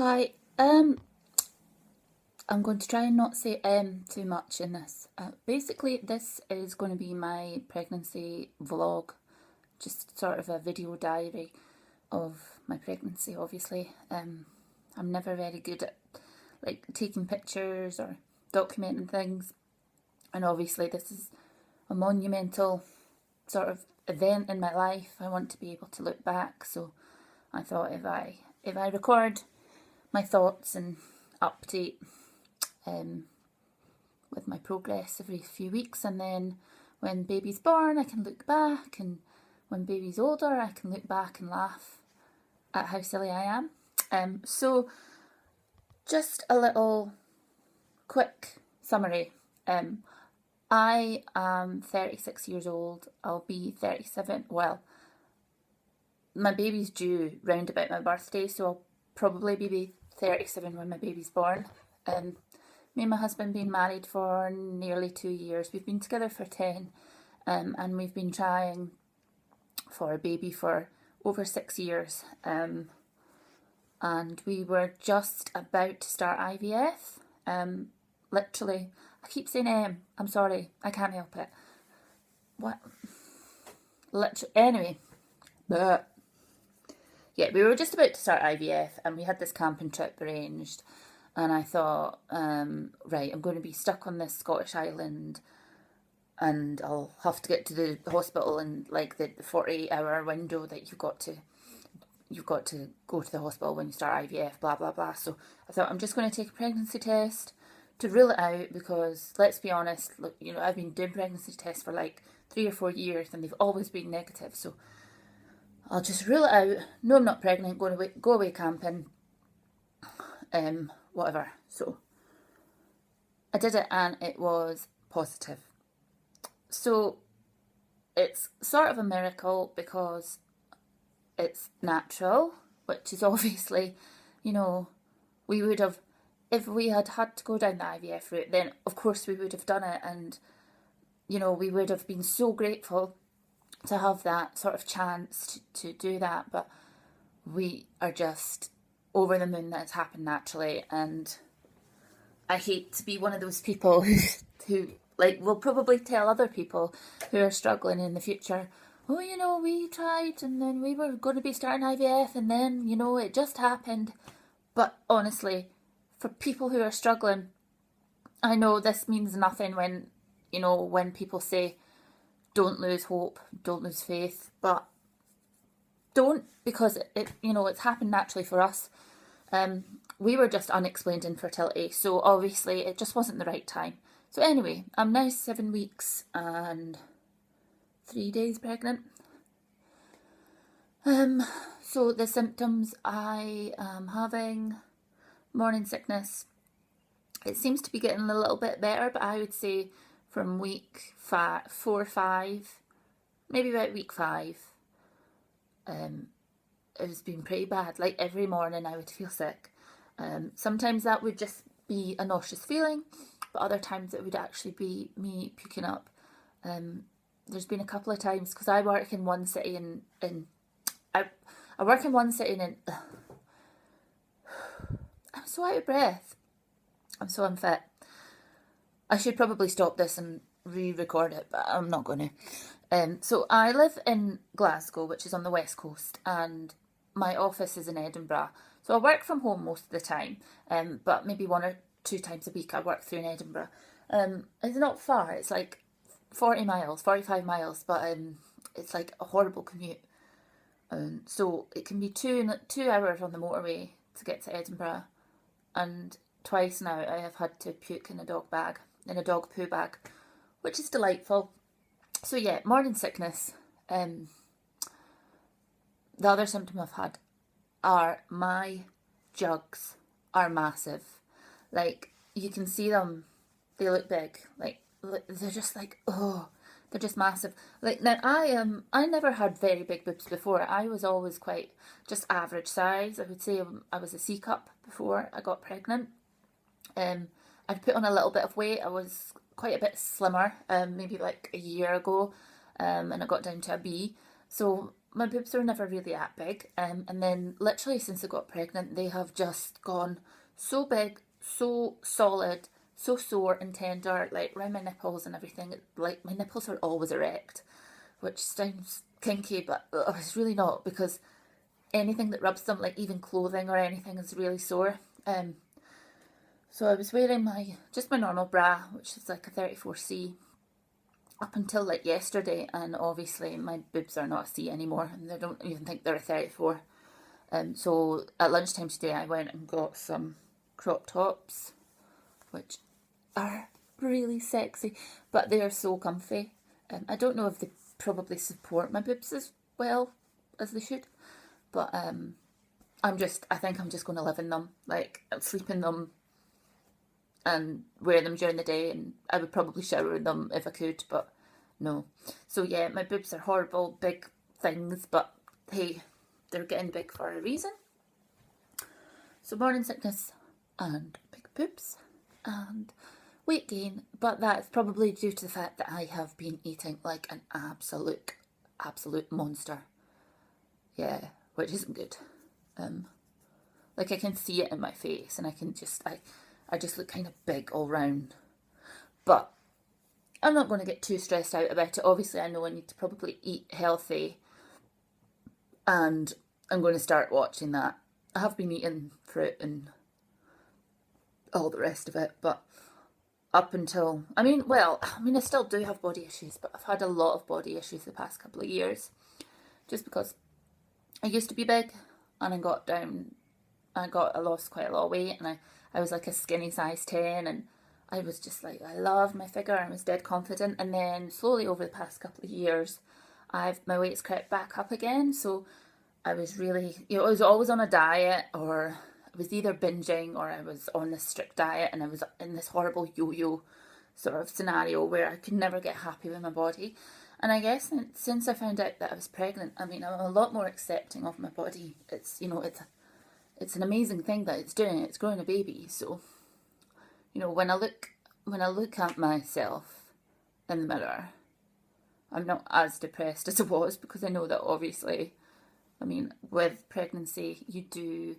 Hi, I'm going to try and not say too much in this. Basically, this is going to be my pregnancy vlog, just sort of a video diary of my pregnancy, obviously. I'm never very good at like taking pictures or documenting things, and obviously this is a monumental sort of event in my life. I want to be able to look back, so I thought if I record my thoughts and update um, with my progress every few weeks, and then when baby's born I can look back, and when baby's older I can look back and laugh at how silly I am. So just a little quick summary. I am 36 years old. I'll be 37. Well, my baby's due round about my birthday, so I'll probably be 37 when my baby's born. Me and my husband been married for nearly 2 years. We've been together for 10, and we've been trying for a baby for over 6 years. And we were just about to start IVF. Literally, I keep saying I'm sorry, I can't help it. What? Literally, anyway, but yeah, we were just about to start IVF, and we had this camping trip arranged. And I thought, right, I'm going to be stuck on this Scottish island, and I'll have to get to the hospital in like the 48-hour window that you've got to go to the hospital when you start IVF, blah blah blah. So I thought I'm just going to take a pregnancy test to rule it out, because let's be honest, look, I've been doing pregnancy tests for like 3 or 4 years and they've always been negative. So I'll just rule it out. No, I'm not pregnant. Go away camping. Whatever. So I did it and it was positive. So it's sort of a miracle because it's natural, which is obviously, we would have, if we had had to go down the IVF route, then of course we would have done it, and, we would have been so grateful to have that sort of chance to do that, but we are just over the moon that it's happened naturally. And I hate to be one of those people who like will probably tell other people who are struggling in the future, oh, we tried and then we were going to be starting IVF and then, it just happened. But honestly, for people who are struggling, I know this means nothing when people say don't lose hope, don't lose faith, but don't, because it's happened naturally for us. We were just unexplained infertility, so obviously it just wasn't the right time. So anyway, I'm now 7 weeks and 3 days pregnant. So the symptoms I am having: morning sickness. It seems to be getting a little bit better, but I would say from week 4 or 5, maybe about week 5, it was been pretty bad. Like every morning I would feel sick. Sometimes that would just be a nauseous feeling, but other times it would actually be me puking up. There's been a couple of times, because I work in one city I work in one city and I'm so out of breath. I'm so unfit. I should probably stop this and re-record it, but I'm not going to. So I live in Glasgow, which is on the west coast, and my office is in Edinburgh. So I work from home most of the time, but maybe 1 or 2 times a week I work through in Edinburgh. It's not far. It's like 40 miles, 45 miles, but it's like a horrible commute. So it can be 2 hours on the motorway to get to Edinburgh, and twice now I have had to puke in a dog poo bag, which is delightful. So yeah, morning sickness. The other symptom I've had are my jugs are massive. Like, you can see them, they look big. Like, they're just like, oh, they're just massive. Like, now I never had very big boobs before. I was always quite just average size. I would say I was a C cup before I got pregnant. I'd put on a little bit of weight. I was quite a bit slimmer, maybe like a year ago, and I got down to a B. So my boobs were never really that big, and then literally since I got pregnant, they have just gone so big, so solid, so sore and tender, like around my nipples and everything. Like my nipples are always erect, which sounds kinky, but it's really not, because anything that rubs them, like even clothing or anything, is really sore. So I was wearing just my normal bra, which is like a 34C, up until like yesterday, and obviously my boobs are not a C anymore, and I don't even think they're a 34. So at lunchtime today I went and got some crop tops, which are really sexy, but they are so comfy. I don't know if they probably support my boobs as well as they should, but I think I'm just going to live in them, like sleep in them and wear them during the day, and I would probably shower in them if I could, but no. So yeah, my boobs are horrible, big things, but hey, they're getting big for a reason. So morning sickness and big boobs and weight gain, but that's probably due to the fact that I have been eating like an absolute monster. Yeah, which isn't good. Like I can see it in my face, and I just look kind of big all round. But I'm not going to get too stressed out about it. Obviously, I know I need to probably eat healthy, and I'm going to start watching that. I have been eating fruit and all the rest of it, but up until, I still do have body issues, but I've had a lot of body issues the past couple of years, just because I used to be big, and I lost quite a lot of weight, and I was like a skinny size 10, and I was just like, I loved my figure, I was dead confident, and then slowly over the past couple of years, my weight's crept back up again. So I was really, I was always on a diet, or I was either binging, or I was on this strict diet, and I was in this horrible yo-yo sort of scenario where I could never get happy with my body. And I guess since I found out that I was pregnant, I'm a lot more accepting of my body. It's it's an amazing thing that it's doing. It's growing a baby. So, when I look at myself in the mirror, I'm not as depressed as I was, because I know that obviously, with pregnancy, you do,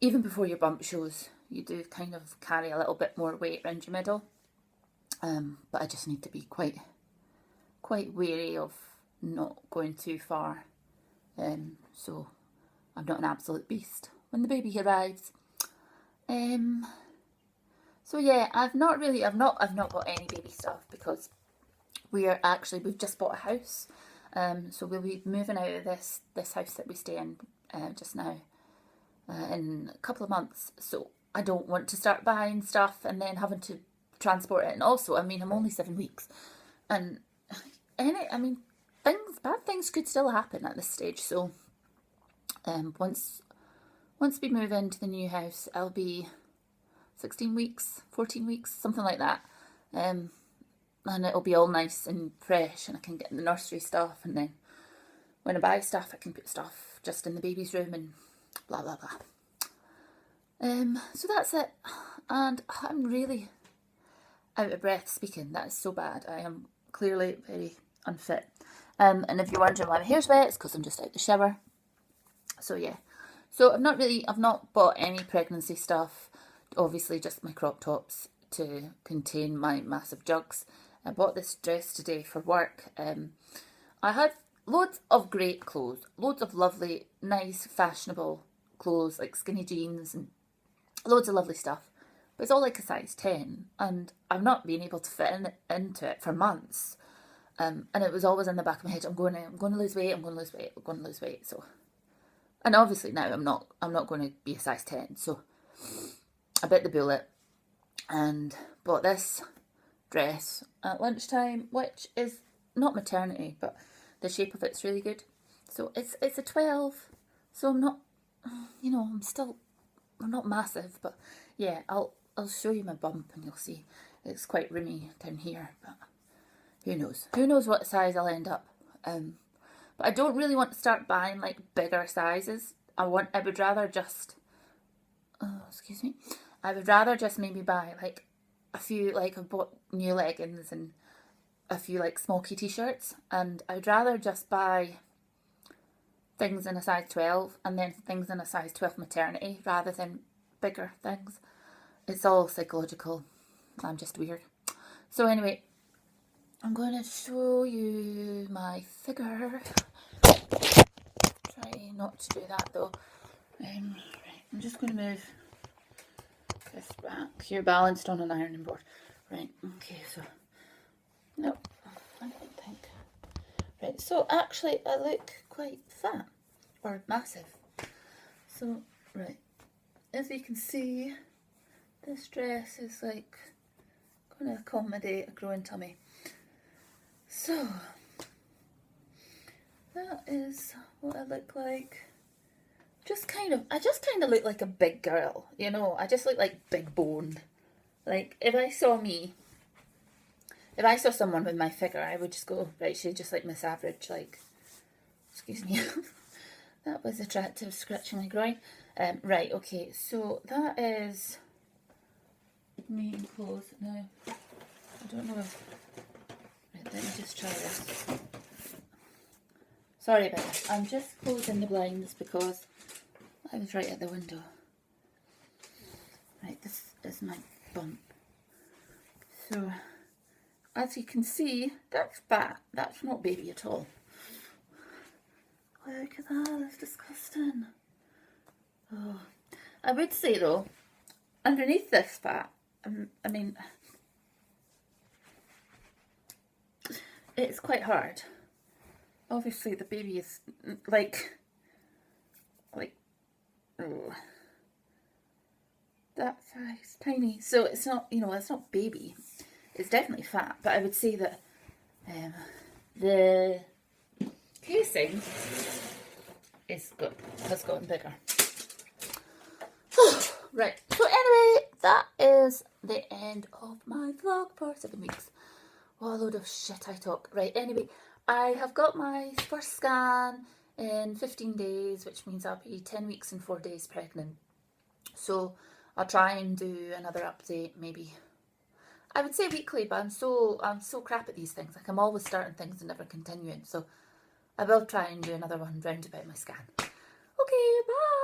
even before your bump shows, you do kind of carry a little bit more weight around your middle. But I just need to be quite wary of not going too far. So I'm not an absolute beast when the baby arrives. So yeah, I've not got any baby stuff, because we've just bought a house. So we'll be moving out of this house that we stay in just now in a couple of months. So I don't want to start buying stuff and then having to transport it. And also, I'm only 7 weeks, and bad things could still happen at this stage. So once we move into the new house, I'll be 16 weeks, 14 weeks, something like that. And it'll be all nice and fresh, and I can get the nursery stuff, and then when I buy stuff, I can put stuff just in the baby's room and blah blah blah. So that's it, and I'm really out of breath speaking. That is so bad. I am clearly very unfit. And if you're wondering why my hair's wet, it's because I'm just out the shower. So yeah, so I've not bought any pregnancy stuff. Obviously, just my crop tops to contain my massive jugs. I bought this dress today for work. I had loads of great clothes, loads of lovely, nice, fashionable clothes, like skinny jeans and loads of lovely stuff. But it's all like a size 10, and I've not been able to fit into it for months. And it was always in the back of my head, I'm going to lose weight, I'm going to lose weight, I'm going to lose weight. So, and obviously now I'm not going to be a size 10. So I bit the bullet and bought this dress at lunchtime, which is not maternity, but the shape of it's really good. So it's a 12. So I'm not, I'm not massive, but yeah, I'll show you my bump and you'll see it's quite roomy down here, but who knows what size I'll end up. But I don't really want to start buying like bigger sizes. I would rather just maybe buy like a few, like I've bought new leggings and a few like smoky t-shirts, and I'd rather just buy things in a size 12 and then things in a size 12 maternity rather than bigger things. It's all psychological. I'm just weird. So anyway, I'm going to show you my figure. Try not to do that though. Right, I'm just going to move this back. You're balanced on an ironing board. Right, okay, so no, I don't think. Right, so actually I look quite fat or massive. So, right, as you can see, this dress is like going to accommodate a growing tummy. So, that is what I look like. I just kind of look like a big girl, you know. I just look like big boned. Like, if I saw someone with my figure, I would just go, right, she's just like Miss Average, like, excuse me. That was attractive, scratching my groin. Right, okay, so that is me in clothes now. I don't know if, right, let me just try this. Sorry about that. I'm just closing the blinds because I was right at the window. Right, this is my bump. So, as you can see, that's fat. That's not baby at all. Look at that, that's disgusting. Oh, I would say though, underneath this fat, I mean, it's quite hard. Obviously the baby is like, oh, that size, tiny. So it's not, you know, it's not baby. It's definitely fat, but I would say that the casing has gotten bigger. Right, so anyway, that is the end of my vlog for 7 weeks. What a load of shit I talk. Right, anyway, I have got my first scan in 15 days, which means I'll be 10 weeks and 4 days pregnant. So I'll try and do another update, maybe. I would say weekly, but I'm so crap at these things. Like, I'm always starting things and never continuing. So I will try and do another one round about my scan. Okay, bye.